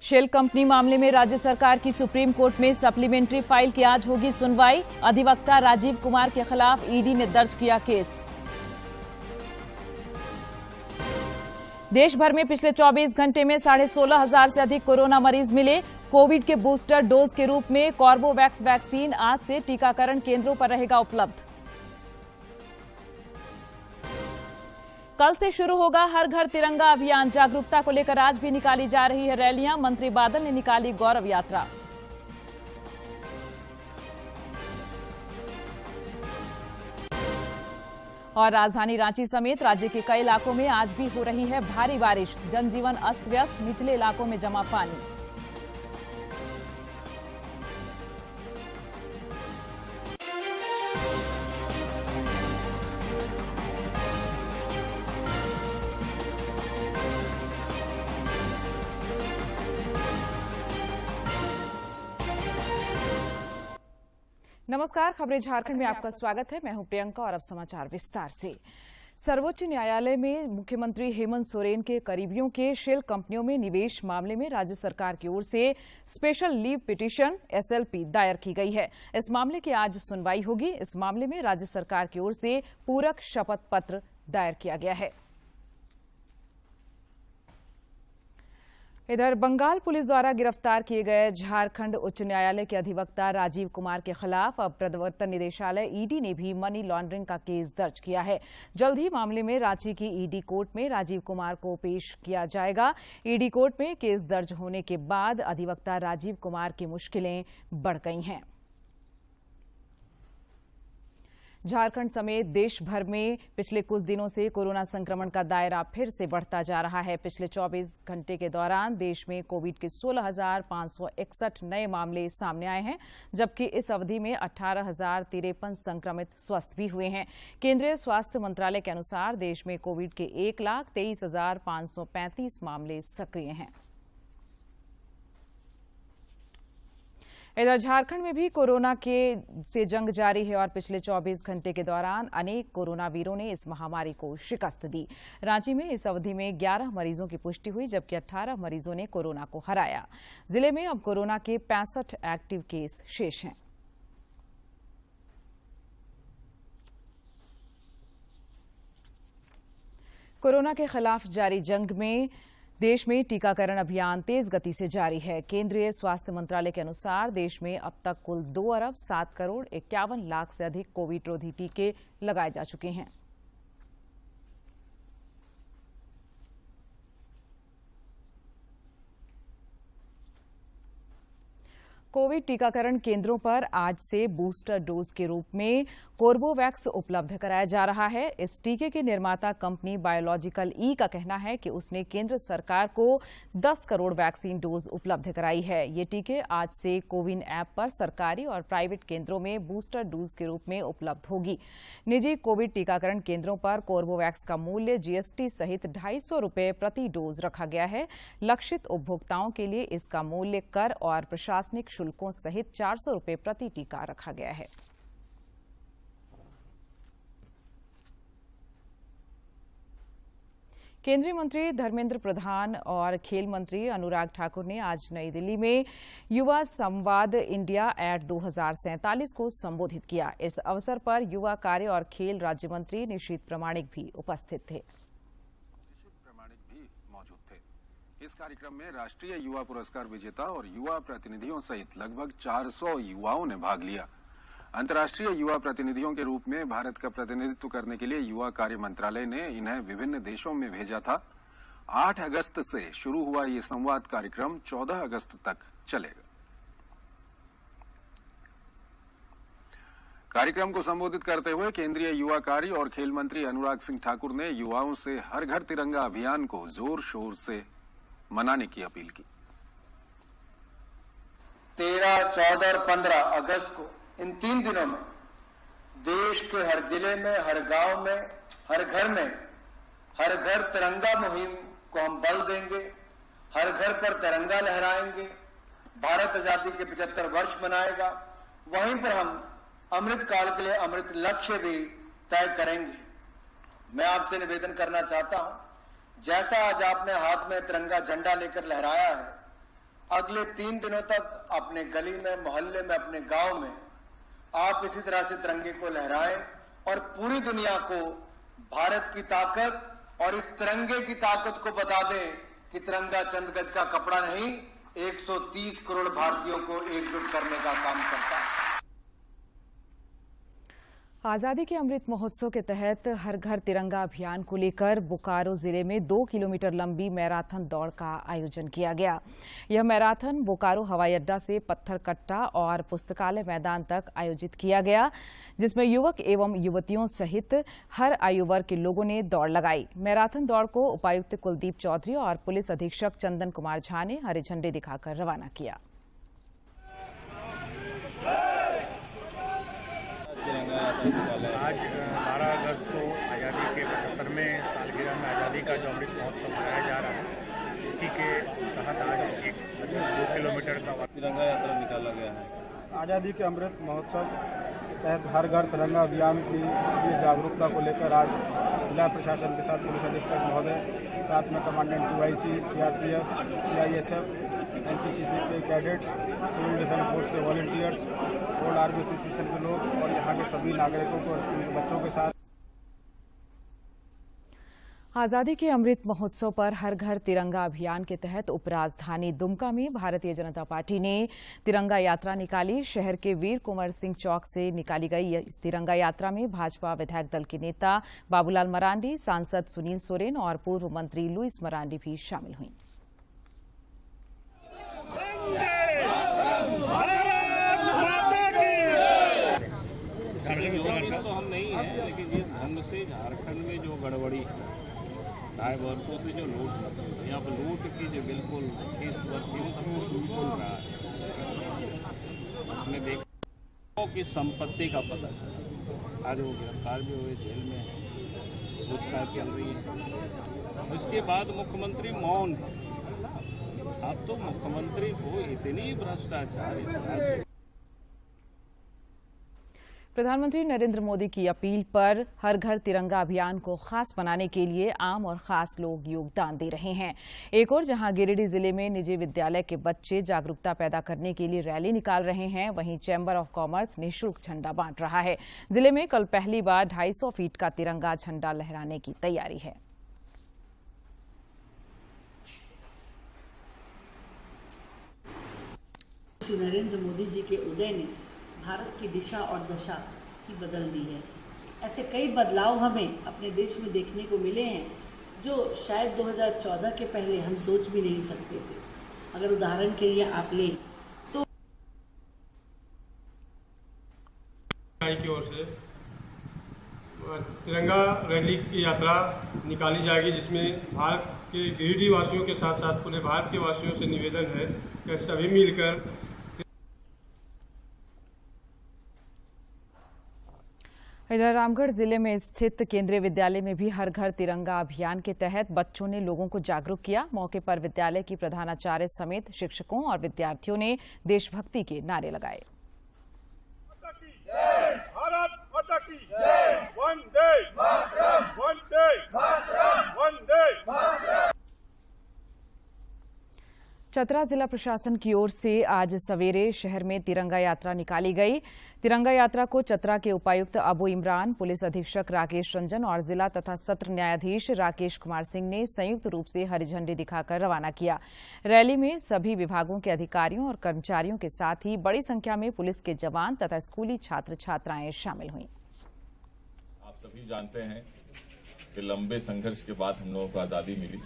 Shell company मामले में राज्य सरकार की सुप्रीम कोर्ट में सप्लीमेंट्री फाइल की आज होगी सुनवाई। अधिवक्ता राजीव कुमार के खिलाफ ईडी ने दर्ज किया केस। देश भर में पिछले 24 घंटे में 16,500 से अधिक कोरोना मरीज मिले। कोविड के बूस्टर डोज के रूप में कॉर्बोवैक्स वैक्सीन आज से टीकाकरण केंद्रों पर रहेगा उपलब्ध। कल से शुरू होगा हर घर तिरंगा अभियान। जागरूकता को लेकर आज भी निकाली जा रही है रैलियां। मंत्री बादल ने निकाली गौरव यात्रा। और राजधानी रांची समेत राज्य के कई इलाकों में आज भी हो रही है भारी बारिश। जनजीवन अस्त व्यस्त, निचले इलाकों में जमा पानी। नमस्कार, खबरें झारखंड में आपका स्वागत है। मैं हूं प्रियंका और अब समाचार विस्तार से। सर्वोच्च न्यायालय में मुख्यमंत्री हेमंत सोरेन के करीबियों के शेल कंपनियों में निवेश मामले में राज्य सरकार की ओर से स्पेशल लीव पिटीशन एसएलपी दायर की गई है। इस मामले की आज सुनवाई होगी। इस मामले में राज्य सरकार की ओर से पूरक शपथ पत्र दायर किया गया है। इधर बंगाल पुलिस द्वारा गिरफ्तार किए गए झारखंड उच्च न्यायालय के अधिवक्ता राजीव कुमार के खिलाफ अब प्रवर्तन निदेशालय ईडी ने भी मनी लॉन्ड्रिंग का केस दर्ज किया है। जल्द ही मामले में रांची की ईडी कोर्ट में राजीव कुमार को पेश किया जाएगा। ईडी कोर्ट में केस दर्ज होने के बाद अधिवक्ता राजीव कुमार की मुश्किलें बढ़ गई हैं। झारखंड समेत देश भर में पिछले कुछ दिनों से कोरोना संक्रमण का दायरा फिर से बढ़ता जा रहा है। पिछले 24 घंटे के दौरान देश में कोविड के 16,561 नए मामले सामने आए हैं, जबकि इस अवधि में 18,053 संक्रमित स्वस्थ भी हुए हैं। केंद्रीय स्वास्थ्य मंत्रालय के अनुसार देश में कोविड के 1,23,535 मामले सक्रिय हैं। इधर झारखंड में भी कोरोना से जंग जारी है और पिछले 24 घंटे के दौरान अनेक कोरोना वीरों ने इस महामारी को शिकस्त दी। रांची में इस अवधि में 11 मरीजों की पुष्टि हुई, जबकि 18 मरीजों ने कोरोना को हराया। जिले में अब कोरोना के 65 एक्टिव केस शेष हैं। कोरोना के खिलाफ जारी जंग में देश में टीकाकरण अभियान तेज गति से जारी है। केंद्रीय स्वास्थ्य मंत्रालय के अनुसार देश में अब तक कुल 2 अरब 7 करोड़ 51 लाख से अधिक कोविड रोधी टीके लगाए जा चुके हैं। कोविड टीकाकरण केंद्रों पर आज से बूस्टर डोज के रूप में कोर्बोवैक्स उपलब्ध कराया जा रहा है। इस टीके की निर्माता कंपनी बायोलॉजिकल ई का कहना है कि उसने केंद्र सरकार को 10 करोड़ वैक्सीन डोज उपलब्ध कराई है। ये टीके आज से कोविन ऐप पर सरकारी और प्राइवेट केंद्रों में बूस्टर डोज के रूप में उपलब्ध होगी। निजी कोविड टीकाकरण केंद्रों पर कोर्बोवैक्स का मूल्य जीएसटी सहित 250 रुपये प्रति डोज रखा गया है। लक्षित उपभोक्ताओं के लिए इसका मूल्य कर और प्रशासनिक शुल्कों सहित 400 रुपये प्रति टीका रखा गया है। केंद्रीय मंत्री धर्मेंद्र प्रधान और खेल मंत्री अनुराग ठाकुर ने आज नई दिल्ली में युवा संवाद इंडिया एट 2047 को संबोधित किया। इस अवसर पर युवा कार्य और खेल राज्य मंत्री निशीथ प्रामाणिक भी उपस्थित थे। इस कार्यक्रम में राष्ट्रीय युवा पुरस्कार विजेता और युवा प्रतिनिधियों सहित लगभग 400 युवाओं ने भाग लिया। अंतर्राष्ट्रीय युवा प्रतिनिधियों के रूप में भारत का प्रतिनिधित्व करने के लिए युवा कार्य मंत्रालय ने इन्हें विभिन्न देशों में भेजा था। 8 अगस्त से शुरू हुआ ये संवाद कार्यक्रम 14 अगस्त तक चलेगा। कार्यक्रम को संबोधित करते हुए केंद्रीय युवा कार्य और खेल मंत्री अनुराग सिंह ठाकुर ने युवाओं से हर घर तिरंगा अभियान को जोर शोर से मनाने की अपील की। 13, 14 और 15 अगस्त को इन 3 दिनों में देश के हर जिले में, हर गांव में, हर घर में हर घर तिरंगा मुहिम को हम बल देंगे। हर घर पर तिरंगा लहराएंगे। भारत आजादी के 75 वर्ष मनाएगा। वहीं पर हम अमृत काल के लिए अमृत लक्ष्य भी तय करेंगे। मैं आपसे निवेदन करना चाहता हूं, जैसा आज आपने हाथ में तिरंगा झंडा लेकर लहराया है, अगले 3 दिनों तक अपने गली में, मोहल्ले में, अपने गांव में आप इसी तरह से तिरंगे को लहराएं और पूरी दुनिया को भारत की ताकत और इस तिरंगे की ताकत को बता दें कि तिरंगा चंद गज का कपड़ा नहीं, 130 करोड़ भारतीयों को एकजुट करने का काम करता है। आजादी के अमृत महोत्सव के तहत हर घर तिरंगा अभियान को लेकर बोकारो जिले में 2 किलोमीटर लंबी मैराथन दौड़ का आयोजन किया गया। यह मैराथन बोकारो हवाई अड्डा से पत्थरकट्टा और पुस्तकालय मैदान तक आयोजित किया गया, जिसमें युवक एवं युवतियों सहित हर आयु वर्ग के लोगों ने दौड़ लगाई। मैराथन दौड़ को उपायुक्त कुलदीप चौधरी और पुलिस अधीक्षक चंदन कुमार झा ने हरी झंडी दिखाकर रवाना किया। आज 12 अगस्त को आज़ादी के 75वें सालगिरह में आज़ादी का जो अमृत महोत्सव मनाया जा रहा है, इसी के तहत आज एक 2 किलोमीटर का तिरंगा यात्रा निकाला गया है। आज़ादी के अमृत महोत्सव के तहत हर घर तिरंगा अभियान की जागरूकता को लेकर आज जिला प्रशासन के साथ पुलिस अधीक्षक महोदय, साथ में commandant TYC, CRPF, CISF, NCCC के कैडेट्स, सिविल डिफेंस फोर्स के वॉलंटियर्स, ओल्ड आर्मी एसोसिएशन के लोग और यहाँ के सभी नागरिकों को, स्कूल के बच्चों के साथ आजादी के अमृत महोत्सव पर हर घर तिरंगा अभियान के तहत उपराजधानी दुमका में भारतीय जनता पार्टी ने तिरंगा यात्रा निकाली। शहर के वीर कुंवर सिंह चौक से निकाली गई इस तिरंगा यात्रा में भाजपा विधायक दल के नेता बाबूलाल मरांडी, सांसद सुनील सोरेन और पूर्व मंत्री लुइस मरांडी भी शामिल हुई। तो हम नहीं है, लेकिन जिस ढंग से झारखंड में जो गड़बड़ी है, ढाई वर्षों से जो लूट, यहाँ पर लूट की जो बिल्कुल सब कुछ चल रहा है, उसमें देखो कि संपत्ति का पता चला। आज वो गिरफ्तार भी हुए, जेल में है, पूछताछ चल रही है। उसके बाद मुख्यमंत्री मौन है। अब तो मुख्यमंत्री को इतनी भ्रष्टाचार इस राज्य। प्रधानमंत्री नरेंद्र मोदी की अपील पर हर घर तिरंगा अभियान को खास बनाने के लिए आम और खास लोग योगदान दे रहे हैं। एक और जहां गिरिडीह जिले में निजी विद्यालय के बच्चे जागरूकता पैदा करने के लिए रैली निकाल रहे हैं, वहीं चैम्बर ऑफ कॉमर्स निःशुल्क झंडा बांट रहा है। जिले में कल पहली बार 250 फीट का तिरंगा झंडा लहराने की तैयारी है। श्री नरेंद्र मोदी जी के उदय ने भारत की दिशा और दशा की बदल दी है। ऐसे कई बदलाव हमें अपने देश में देखने को मिले हैं जो शायद 2014 के पहले हम सोच भी नहीं सकते थे। अगर उदाहरण के लिए आप लें तो की ओर से तिरंगा रैली की यात्रा निकाली जाएगी, जिसमें भारत के गिरिडीह वासियों के साथ साथ पूरे भारत के वासियों से निवेदन है कि सभी मिलकर। इधर रामगढ़ जिले में स्थित केंद्रीय विद्यालय में भी हर घर तिरंगा अभियान के तहत बच्चों ने लोगों को जागरूक किया। मौके पर विद्यालय की प्रधानाचार्य समेत शिक्षकों और विद्यार्थियों ने देशभक्ति के नारे लगाए। भारत माता की जय, वंदे मातरम, वंदे मातरम, वंदे मातरम। चतरा जिला प्रशासन की ओर से आज सवेरे शहर में तिरंगा यात्रा निकाली गई। तिरंगा यात्रा को चतरा के उपायुक्त अबू इमरान, पुलिस अधीक्षक राकेश रंजन और जिला तथा सत्र न्यायाधीश राकेश कुमार सिंह ने संयुक्त रूप से हरी झंडी दिखाकर रवाना किया। रैली में सभी विभागों के अधिकारियों और कर्मचारियों के साथ ही बड़ी संख्या में पुलिस के जवान तथा स्कूली छात्र छात्राएं शामिल हुई। आप सभी जानते हैं कि लंबे संघर्ष के बाद हम लोगों को आजादी मिली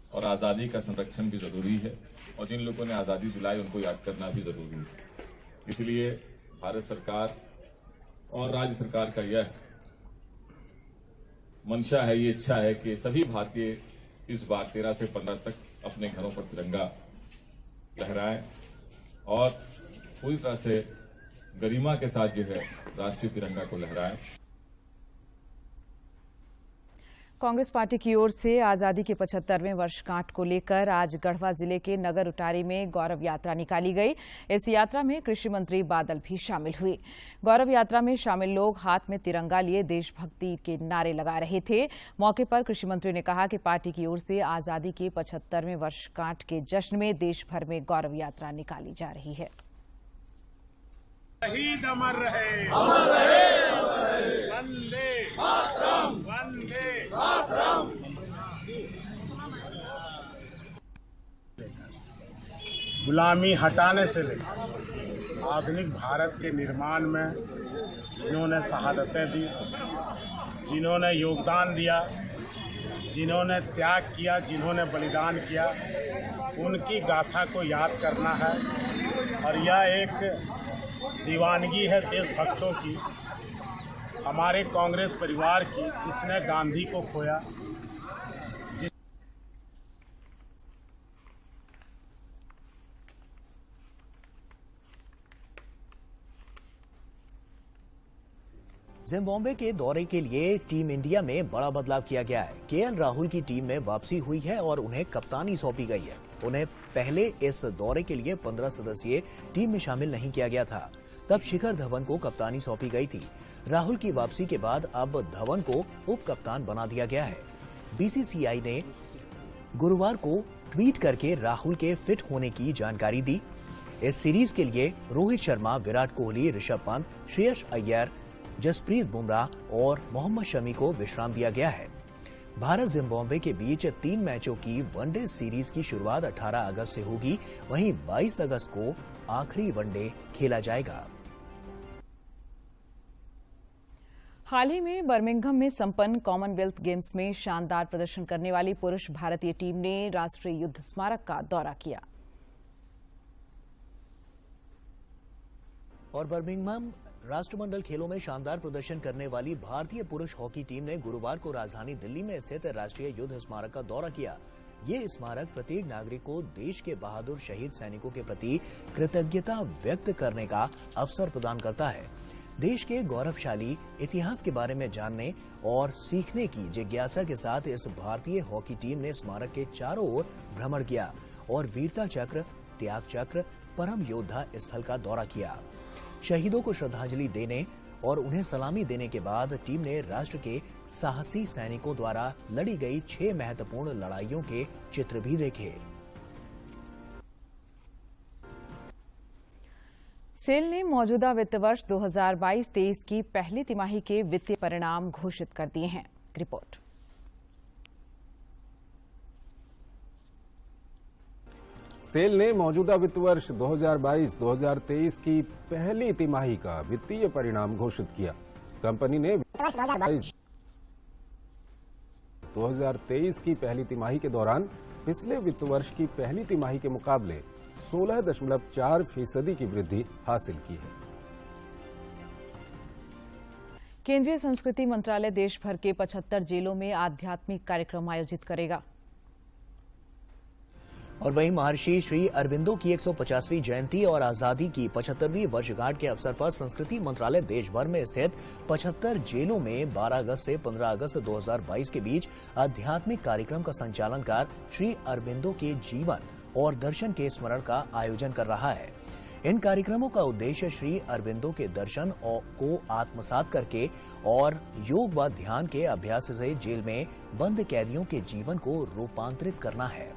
और आज़ादी का संरक्षण भी जरूरी है, और जिन लोगों ने आज़ादी दिलाई उनको याद करना भी जरूरी है। इसलिए भारत सरकार और राज्य सरकार का यह मंशा है, ये इच्छा है कि सभी भारतीय इस बार 13 से 15 तक अपने घरों पर तिरंगा लहराएं और पूरी तरह से गरिमा के साथ जो है राष्ट्रीय तिरंगा को लहराएं। कांग्रेस पार्टी की ओर से आजादी के 75वें वर्षगांठ को लेकर आज गढ़वा जिले के नगर उटारी में गौरव यात्रा निकाली गई। इस यात्रा में कृषि मंत्री बादल भी शामिल हुए। गौरव यात्रा में शामिल लोग हाथ में तिरंगा लिए देशभक्ति के नारे लगा रहे थे। मौके पर कृषि मंत्री ने कहा कि पार्टी की ओर से आजादी के 75वें वर्षगांठ के जश्न में देश भर में गौरव यात्रा निकाली जा रही है। शहीद अमर रहे, अमर रहे, वंदे मातरम, वंदे मातरम। गुलामी हटाने से लेकर आधुनिक भारत के निर्माण में जिन्होंने शहादतें दी, जिन्होंने योगदान दिया, जिन्होंने त्याग किया, जिन्होंने बलिदान किया, उनकी गाथा को याद करना है। और यह एक दीवानगी है देशभक्तों की, हमारे कांग्रेस परिवार की, जिसने गांधी को खोया। जिम्बाब्वे के दौरे के लिए टीम इंडिया में बड़ा बदलाव किया गया है। केएल राहुल की टीम में वापसी हुई है और उन्हें कप्तानी सौंपी गई है। उन्हें पहले इस दौरे के लिए 15 सदस्यीय टीम में शामिल नहीं किया गया था। तब शिखर धवन को कप्तानी सौंपी गई थी। राहुल की वापसी के बाद अब धवन को उप कप्तान बना दिया गया है। बीसीसीआई ने गुरुवार को ट्वीट करके राहुल के फिट होने की जानकारी दी। इस सीरीज के लिए रोहित शर्मा, विराट कोहली, ऋषभ पंत, श्रेयस अय्यर, जसप्रीत बुमराह और मोहम्मद शमी को विश्राम दिया गया है। भारत जिम्बाब्वे के बीच 3 मैचों की वनडे सीरीज की शुरुआत 18 अगस्त से होगी। वहीं 22 अगस्त को आखिरी वनडे खेला जाएगा। हाल ही में बर्मिंघम में संपन्न कॉमनवेल्थ गेम्स में शानदार प्रदर्शन करने वाली पुरुष भारतीय टीम ने राष्ट्रीय युद्ध स्मारक का दौरा किया और बर्मिंघम राष्ट्रमंडल खेलों में शानदार प्रदर्शन करने वाली भारतीय पुरुष हॉकी टीम ने गुरुवार को राजधानी दिल्ली में स्थित राष्ट्रीय युद्ध स्मारक का दौरा किया। ये स्मारक प्रत्येक नागरिक को देश के बहादुर शहीद सैनिकों के प्रति कृतज्ञता व्यक्त करने का अवसर प्रदान करता है। देश के गौरवशाली इतिहास के बारे में जानने और सीखने की जिज्ञासा के साथ इस भारतीय हॉकी टीम ने स्मारक के चारों ओर भ्रमण किया और वीरता चक्र, त्याग चक्र, परम योद्धा स्थल का दौरा किया। शहीदों को श्रद्धांजलि देने और उन्हें सलामी देने के बाद टीम ने राष्ट्र के साहसी सैनिकों द्वारा लड़ी गई 6 महत्वपूर्ण लड़ाइयों के चित्र भी देखे। सेल ने मौजूदा वित्त वर्ष 2022-23 की पहली तिमाही के वित्तीय परिणाम घोषित कर दिए हैं। रिपोर्ट। सेल ने मौजूदा वित्त वर्ष 2022-2023 की पहली तिमाही का वित्तीय परिणाम घोषित किया। कंपनी ने 2023 की पहली तिमाही के दौरान पिछले वित्त वर्ष की पहली तिमाही के मुकाबले 16.4% की वृद्धि हासिल की है। केंद्रीय संस्कृति मंत्रालय देश भर के 75 जेलों में आध्यात्मिक कार्यक्रम आयोजित करेगा। और वहीं महर्षि श्री अरबिंदो की 150वीं जयंती और आजादी की 75वीं वर्षगांठ के अवसर पर संस्कृति मंत्रालय देश भर में स्थित 75 जेलों में 12 अगस्त से 15 अगस्त 2022 के बीच आध्यात्मिक कार्यक्रम का संचालन कर श्री अरबिंदो के जीवन और दर्शन के स्मरण का आयोजन कर रहा है। इन कार्यक्रमों का उद्देश्य श्री अरबिंदो के दर्शन को आत्मसात करके और योग व ध्यान के अभ्यास से जेल में बंद कैदियों के जीवन को रूपांतरित करना है।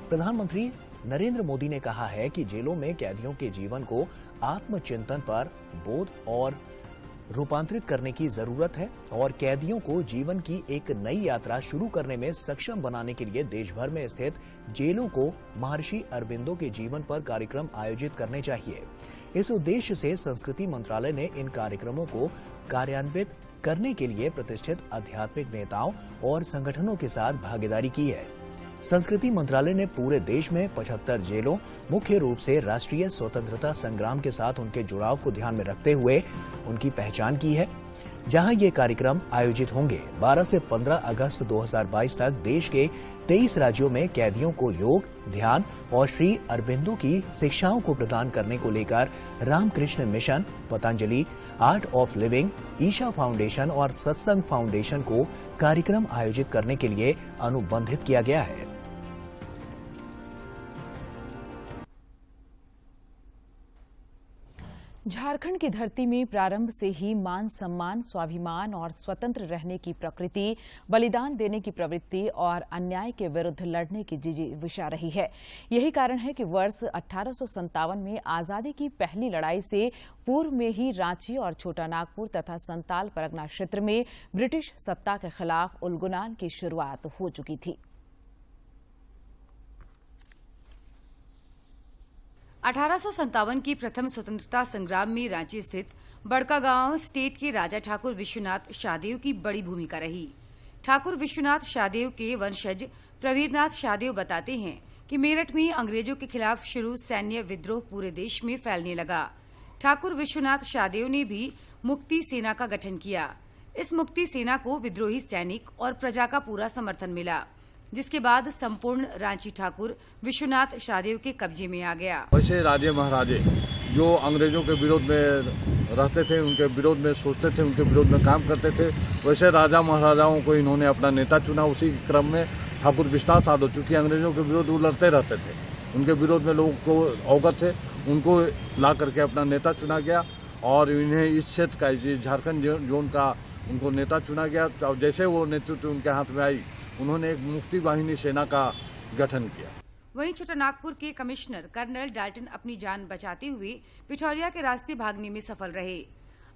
प्रधानमंत्री नरेंद्र मोदी ने कहा है कि जेलों में कैदियों के जीवन को आत्मचिंतन पर बोध और रूपांतरित करने की जरूरत है और कैदियों को जीवन की एक नई यात्रा शुरू करने में सक्षम बनाने के लिए देश भर में स्थित जेलों को महर्षि अरबिंदो के जीवन पर कार्यक्रम आयोजित करने चाहिए। इस उद्देश्य से संस्कृति मंत्रालय ने इन कार्यक्रमों को कार्यान्वित करने के लिए प्रतिष्ठित आध्यात्मिक नेताओं और संगठनों के साथ भागीदारी की है। संस्कृति मंत्रालय ने पूरे देश में 75 जेलों, मुख्य रूप से राष्ट्रीय स्वतंत्रता संग्राम के साथ उनके जुड़ाव को ध्यान में रखते हुए उनकी पहचान की है। जहां ये कार्यक्रम आयोजित होंगे। 12 से 15 अगस्त 2022 तक देश के 23 राज्यों में कैदियों को योग, ध्यान और श्री अरबिंदो की शिक्षाओं को प्रदान करने को लेकर Ramakrishna Mission, Patanjali, Art of Living, Isha Foundation और सत्संग फाउंडेशन को कार्यक्रम आयोजित करने के लिए अनुबंधित किया गया है। झारखंड की धरती में प्रारंभ से ही मान सम्मान, स्वाभिमान और स्वतंत्र रहने की प्रकृति, बलिदान देने की प्रवृत्ति और अन्याय के विरुद्ध लड़ने की जिजीविषा रही है। यही कारण है कि वर्ष 1857 में आजादी की पहली लड़ाई से पूर्व में ही रांची और छोटा नागपुर तथा संताल परगना क्षेत्र में ब्रिटिश सत्ता के खिलाफ उलगुलान की शुरुआत हो चुकी थी। 1857 की प्रथम स्वतंत्रता संग्राम में रांची स्थित बड़कागांव स्टेट के राजा ठाकुर विश्वनाथ शाहदेव की बड़ी भूमिका रही। ठाकुर विश्वनाथ शाहदेव के वंशज प्रवीरनाथ शाहदेव बताते हैं कि मेरठ में अंग्रेजों के खिलाफ शुरू सैन्य विद्रोह पूरे देश में फैलने लगा। ठाकुर विश्वनाथ शाहदेव ने भी मुक्ति सेना का गठन किया। इस मुक्ति सेना को विद्रोही सैनिक और प्रजा का पूरा समर्थन मिला, जिसके बाद संपूर्ण रांची ठाकुर विश्वनाथ शाहदेव के कब्जे में आ गया। वैसे राजे महाराजे जो अंग्रेजों के विरोध में रहते थे, उनके विरोध में सोचते थे, उनके विरोध में काम करते थे, वैसे राजा महाराजाओं को इन्होंने अपना नेता चुना। उसी क्रम में ठाकुर विश्वनाथ शाहदेव, चूंकि अंग्रेजों के विरोध वो लड़ते रहते थे, उनके विरोध में लोगों को अवगत थे, उनको ला करके अपना नेता चुना गया और इन्हें इस क्षेत्र का, झारखंड जोन का उनको नेता चुना गया। और जैसे वो नेतृत्व उनके हाथ में आई, उन्होंने एक मुक्ति वाहिनी सेना का गठन किया। वहीं छोटानागपुर के कमिश्नर कर्नल डाल्टन अपनी जान बचाते हुए पिठौरिया के रास्ते भागने में सफल रहे।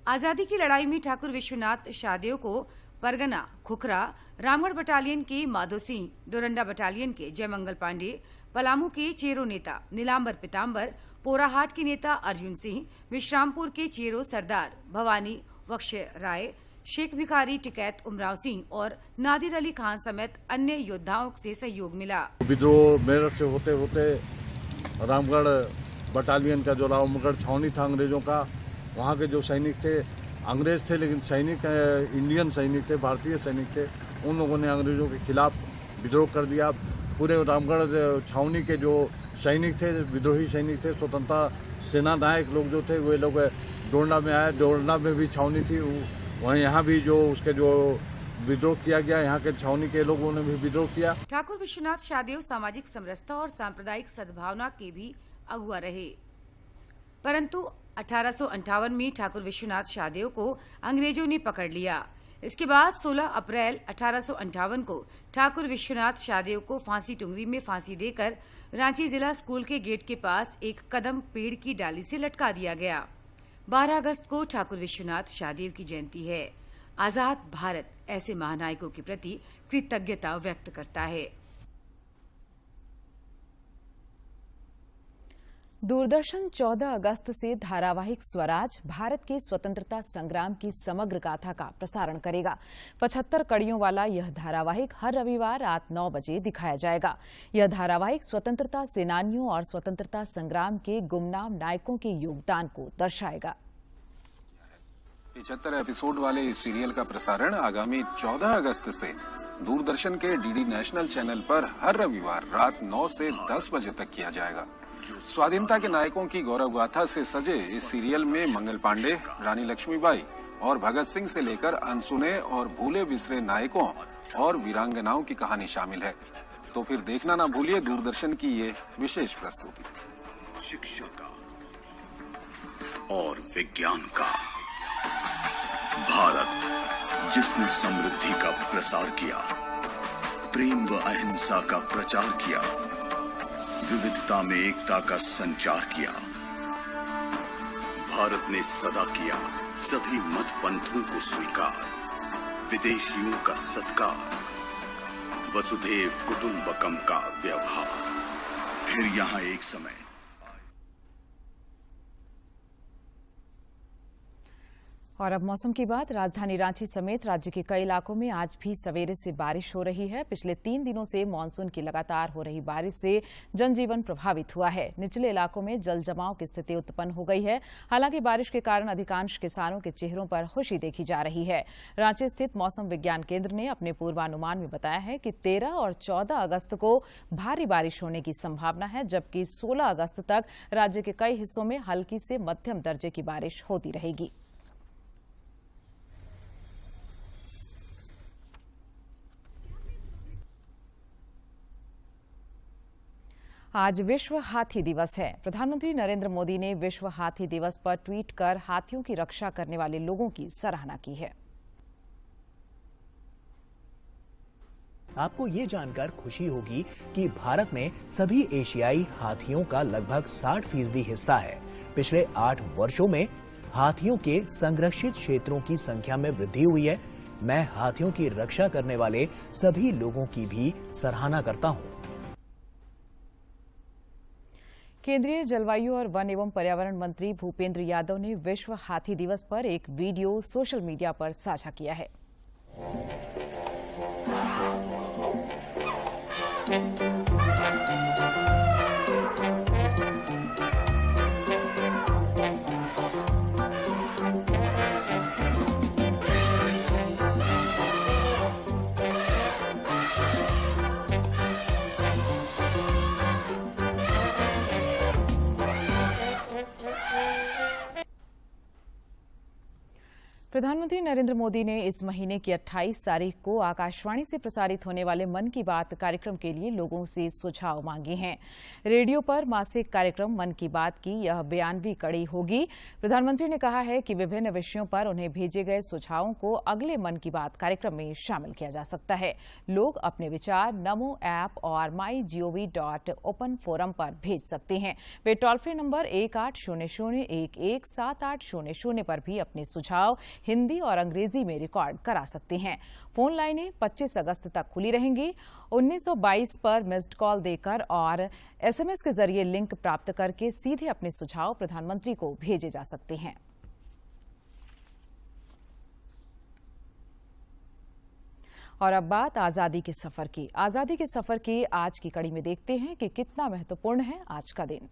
आजादी की लड़ाई में ठाकुर विश्वनाथ शाहदेव को परगना, खुखरा, रामगढ़ बटालियन के माधो सिंह, डोरंडा बटालियन के जयमंगल पांडे, पलामू के चेरो नेता नीलांबर पिताम्बर, पोराहाट के नेता अर्जुन सिंह, विश्रामपुर के चेरो सरदार भवानी वक्ष राय, शेख भिखारी टिकैत उमराव सिंह और नादिर अली खान समेत अन्य योद्धाओं से सहयोग मिला। विद्रोह मेरठ से होते होते रामगढ़ बटालियन का जो रामगढ़ छावनी था अंग्रेजों का, वहाँ के जो सैनिक थे, अंग्रेज थे लेकिन सैनिक इंडियन सैनिक थे, भारतीय सैनिक थे, उन लोगों ने अंग्रेजों के खिलाफ विद्रोह कर दिया। पूरे रामगढ़ छावनी के जो सैनिक थे, विद्रोही सैनिक थे, स्वतंत्रता सेना नायक लोग जो थे, वे लोग डोरंडा में आए। डोरंडा में भी छावनी थी, वहीं यहाँ भी जो उसके जो विद्रोह किया गया, यहाँ के छावनी के लोगों ने भी विद्रोह किया। ठाकुर विश्वनाथ शाहदेव सामाजिक समरसता और सांप्रदायिक सद्भावना के भी अगुआ रहे, परंतु 1858 में ठाकुर विश्वनाथ शाहदेव को अंग्रेजों ने पकड़ लिया। इसके बाद 16 अप्रैल 1858 को ठाकुर विश्वनाथ शाहदेव को फांसी टुंगरी में फांसी देकर रांची जिला स्कूल के गेट के पास एक कदम पेड़ की डाली से लटका दिया गया। 12 अगस्त को ठाकुर विश्वनाथ शाहदेव की जयंती है। आजाद भारत ऐसे महानायकों के प्रति कृतज्ञता व्यक्त करता है। दूरदर्शन 14 अगस्त से धारावाहिक स्वराज भारत के स्वतंत्रता संग्राम की समग्र गाथा का प्रसारण करेगा। 75 कड़ियों वाला यह धारावाहिक हर रविवार रात 9 बजे दिखाया जाएगा। यह धारावाहिक स्वतंत्रता सेनानियों और स्वतंत्रता संग्राम के गुमनाम नायकों के योगदान को दर्शाएगा। 75 एपिसोड वाले इस सीरियल का प्रसारण आगामी 14 अगस्त से दूरदर्शन के डीडी नेशनल चैनल पर हर रविवार रात 9 से 10 बजे तक किया जाएगा। स्वाधीनता के नायकों की गौरव गाथा से सजे इस सीरियल में मंगल पांडे, रानी लक्ष्मीबाई और भगत सिंह से लेकर अनसुने और भूले बिसरे नायकों और वीरांगनाओं की कहानी शामिल है। तो फिर देखना ना भूलिए दूरदर्शन की ये विशेष प्रस्तुति। शिक्षा का और विज्ञान का भारत जिसने समृद्धि का प्रसार किया, प्रेम व अहिंसा का प्रचार किया, विविधता में एकता का संचार किया। भारत ने सदा किया सभी मत पंथों को स्वीकार, विदेशियों का सत्कार, वसुधैव कुटुंबकम का व्यवहार। फिर यहाँ एक समय और अब मौसम की बात। राजधानी रांची समेत राज्य के कई इलाकों में आज भी सवेरे से बारिश हो रही है। पिछले 3 दिनों से मानसून की लगातार हो रही बारिश से जनजीवन प्रभावित हुआ है। निचले इलाकों में जल जमाव की स्थिति उत्पन्न हो गई है। हालांकि बारिश के कारण अधिकांश किसानों के चेहरों पर खुशी देखी जा रही है। रांची स्थित मौसम विज्ञान केंद्र ने अपने पूर्वानुमान में बताया है कि 13 और 14 अगस्त को भारी बारिश होने की संभावना है, जबकि 16 अगस्त तक राज्य के कई हिस्सों में हल्की से मध्यम दर्जे की बारिश होती रहेगी। आज विश्व हाथी दिवस है। प्रधानमंत्री नरेंद्र मोदी ने विश्व हाथी दिवस पर ट्वीट कर हाथियों की रक्षा करने वाले लोगों की सराहना की है। आपको ये जानकर खुशी होगी कि भारत में सभी एशियाई हाथियों का लगभग 60% हिस्सा है। पिछले 8 वर्षों में हाथियों के संरक्षित क्षेत्रों की संख्या में वृद्धि हुई है। मैं हाथियों की रक्षा करने वाले सभी लोगों की भी सराहना करता हूं। केंद्रीय जलवायु और वन एवं पर्यावरण मंत्री भूपेंद्र यादव ने विश्व हाथी दिवस पर एक वीडियो सोशल मीडिया पर साझा किया है। प्रधानमंत्री नरेंद्र मोदी ने इस महीने की 28 तारीख को आकाशवाणी से प्रसारित होने वाले मन की बात कार्यक्रम के लिए लोगों से सुझाव मांगे हैं। रेडियो पर मासिक कार्यक्रम मन की बात की यह 92वीं कड़ी होगी। प्रधानमंत्री ने कहा है कि विभिन्न विषयों पर उन्हें भेजे गए सुझावों को अगले मन की बात कार्यक्रम में शामिल किया जा सकता है। लोग अपने विचार नमो ऐप और mygov.open फोरम पर भेज सकते हैं। वे टोल फ्री नंबर 1800117800 पर भी अपने सुझाव हिंदी और अंग्रेजी में रिकॉर्ड करा सकते हैं। फोन लाइनें 25 अगस्त तक खुली रहेंगी। 1922 पर मिस्ड कॉल देकर और एसएमएस के जरिए लिंक प्राप्त करके सीधे अपने सुझाव प्रधानमंत्री को भेजे जा सकते हैं। और अब बात आजादी के सफर की। आजादी के सफर की आज की कड़ी में देखते हैं कि कितना महत्वपूर्ण है आज का दिन।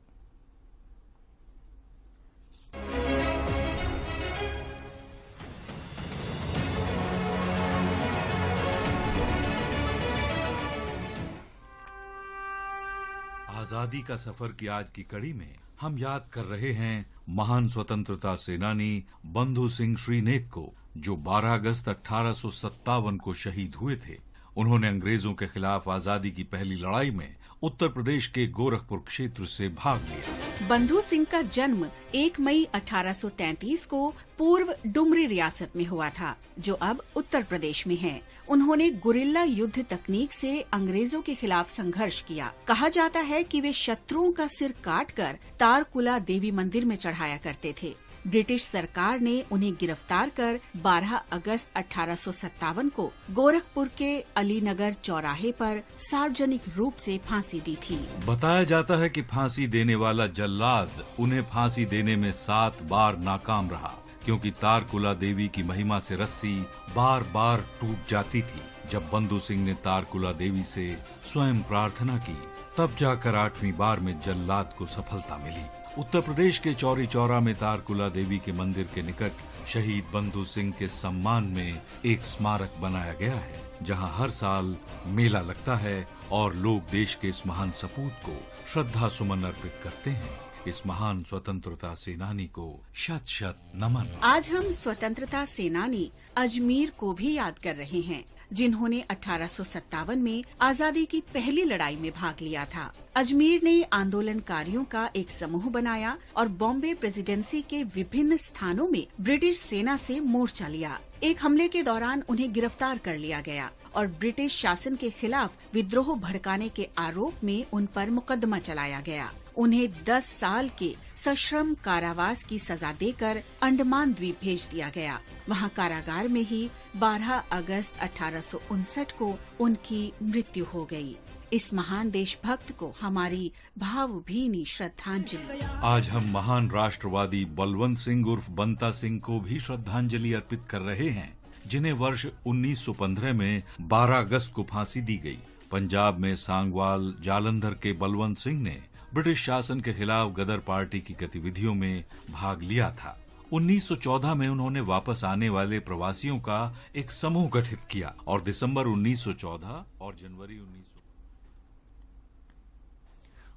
आजादी का सफर की आज की कड़ी में हम याद कर रहे हैं महान स्वतंत्रता सेनानी बंधु सिंह श्रीनेत को, जो 12 अगस्त 1857 को शहीद हुए थे। उन्होंने अंग्रेजों के खिलाफ आजादी की पहली लड़ाई में उत्तर प्रदेश के गोरखपुर क्षेत्र से भाग लिया। बंधु सिंह का जन्म 1 मई 1833 को पूर्व डुमरी रियासत में हुआ था, जो अब उत्तर प्रदेश में है। उन्होंने गुरिल्ला युद्ध तकनीक से अंग्रेजों के खिलाफ संघर्ष किया। कहा जाता है कि वे शत्रुओं का सिर काटकर तारकुला देवी मंदिर में चढ़ाया करते थे। ब्रिटिश सरकार ने उन्हें गिरफ्तार कर 12 अगस्त 1857 को गोरखपुर के अलीनगर चौराहे पर सार्वजनिक रूप से फांसी दी थी। बताया जाता है कि फांसी देने वाला जल्लाद उन्हें फांसी देने में 7 बार नाकाम रहा, क्योंकि तारकुला देवी की महिमा से रस्सी बार बार टूट जाती थी। जब बंधु सिंह ने तारकुला देवी से स्वयं प्रार्थना की, तब जाकर 8वीं बार में जल्लाद को सफलता मिली। उत्तर प्रदेश के चौरी चौरा में तारकुला देवी के मंदिर के निकट शहीद बंधु सिंह के सम्मान में एक स्मारक बनाया गया है, जहां हर साल मेला लगता है और लोग देश के इस महान सपूत को श्रद्धा सुमन अर्पित करते हैं। इस महान स्वतंत्रता सेनानी को शत शत नमन। आज हम स्वतंत्रता सेनानी अजमीर को भी याद कर रहे हैं, जिन्होंने 1857 में आजादी की पहली लड़ाई में भाग लिया था। अजमीर ने आंदोलनकारियों का एक समूह बनाया और बॉम्बे प्रेसिडेंसी के विभिन्न स्थानों में ब्रिटिश सेना से मोर्चा लिया। एक हमले के दौरान उन्हें गिरफ्तार कर लिया गया और ब्रिटिश शासन के खिलाफ विद्रोह भड़काने के आरोप में उन पर मुकदमा चलाया गया। उन्हें 10 साल के सश्रम कारावास की सजा देकर अंडमान द्वीप भेज दिया गया। वहां कारागार में ही 12 अगस्त 1859 को उनकी मृत्यु हो गई। इस महान देशभक्त को हमारी भावभीनी श्रद्धांजलि। आज हम महान राष्ट्रवादी बलवंत सिंह उर्फ बंता सिंह को भी श्रद्धांजलि अर्पित कर रहे हैं, जिन्हें वर्ष 1915 में 12 अगस्त को फांसी दी गई। पंजाब में सांगवाल जालंधर के बलवंत सिंह ने ब्रिटिश शासन के खिलाफ गदर पार्टी की गतिविधियों में भाग लिया था। 1914 में उन्होंने वापस आने वाले प्रवासियों का एक समूह गठित किया और दिसंबर 1914 और जनवरी 19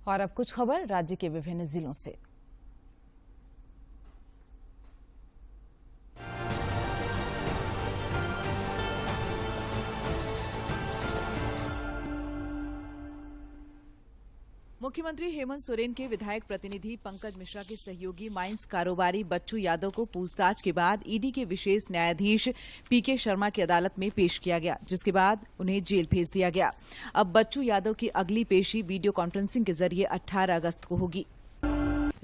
और अब कुछ खबर राज्य के विभिन्न जिलों से। मुख्यमंत्री हेमंत सोरेन के विधायक प्रतिनिधि पंकज मिश्रा के सहयोगी माइंस कारोबारी बच्चू यादव को पूछताछ के बाद ईडी के विशेष न्यायाधीश पीके शर्मा की अदालत में पेश किया गया, जिसके बाद उन्हें जेल भेज दिया गया। अब बच्चू यादव की अगली पेशी वीडियो कॉन्फ्रेंसिंग के जरिए 18 अगस्त को होगी।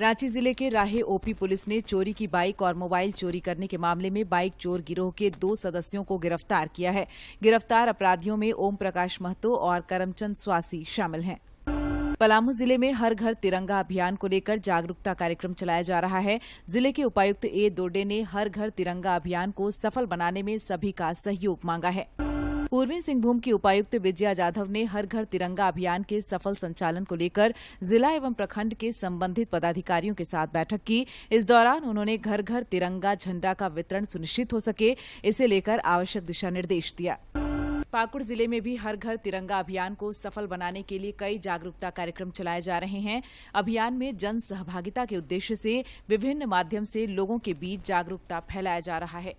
रांची जिले के राहे ओपी पुलिस ने चोरी की बाइक और मोबाइल चोरी करने के मामले में बाइक चोर गिरोह के 2 सदस्यों को गिरफ्तार किया है। गिरफ्तार अपराधियों में ओम प्रकाश महतो और करमचंद स्वासी शामिल हैं। पलामू जिले में हर घर तिरंगा अभियान को लेकर जागरूकता कार्यक्रम चलाया जा रहा है। जिले के उपायुक्त ए दोडे ने हर घर तिरंगा अभियान को सफल बनाने में सभी का सहयोग मांगा है। पूर्वी सिंहभूम की उपायुक्त विजया जाधव ने हर घर तिरंगा अभियान के सफल संचालन को लेकर जिला एवं प्रखंड के संबंधित पदाधिकारियों के साथ बैठक की। इस दौरान उन्होंने घर घर तिरंगा झंडा का वितरण सुनिश्चित हो सके, इसे लेकर आवश्यक दिशा निर्देश दिया। पाकुड़ जिले में भी हर घर तिरंगा अभियान को सफल बनाने के लिए कई जागरूकता कार्यक्रम चलाए जा रहे हैं। अभियान में जन सहभागिता के उद्देश्य से विभिन्न माध्यम से लोगों के बीच जागरूकता फैलाया जा रहा है।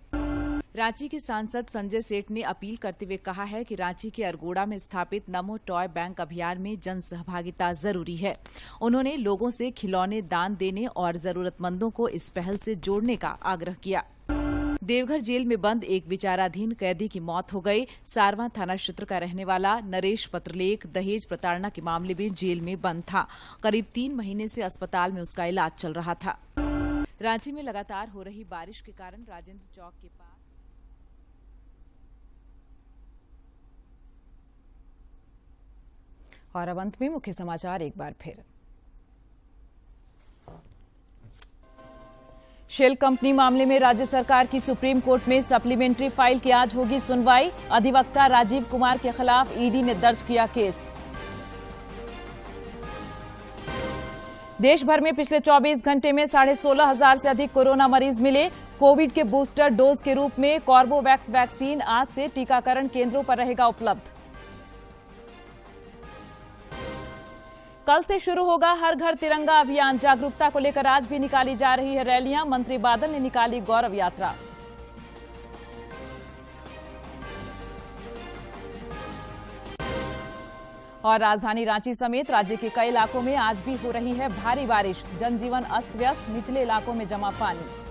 रांची के सांसद संजय सेठ ने अपील करते हुए कहा है कि रांची के अरगोड़ा में स्थापित नमो टॉय बैंक अभियान में जन सहभागिता जरूरी है। उन्होंने लोगों से खिलौने दान देने और जरूरतमंदों को इस पहल से जोड़ने का आग्रह किया। देवघर जेल में बंद एक विचाराधीन कैदी की मौत हो गई। सारवां थाना क्षेत्र का रहने वाला नरेश पत्रलेख दहेज प्रताड़ना के मामले में जेल में बंद था। करीब 3 महीने से अस्पताल में उसका इलाज चल रहा था। रांची में लगातार हो रही बारिश के कारण राजेंद्र चौक के पास और अब अंत में मुख्य समाचार एक बार फिर। शेल कंपनी मामले में राज्य सरकार की सुप्रीम कोर्ट में सप्लीमेंट्री फाइल की आज होगी सुनवाई। अधिवक्ता राजीव कुमार के खिलाफ ईडी ने दर्ज किया केस। देश भर में पिछले 24 घंटे में 16,500 से अधिक कोरोना मरीज मिले। कोविड के बूस्टर डोज के रूप में कॉर्बोवैक्स वैक्सीन आज से टीकाकरण केंद्रों पर रहेगा उपलब्ध। कल से शुरू होगा हर घर तिरंगा अभियान। जागरूकता को लेकर आज भी निकाली जा रही है रैलियां। मंत्री बादल ने निकाली गौरव यात्रा। और राजधानी रांची समेत राज्य के कई इलाकों में आज भी हो रही है भारी बारिश। जनजीवन अस्त व्यस्त, निचले इलाकों में जमा पानी।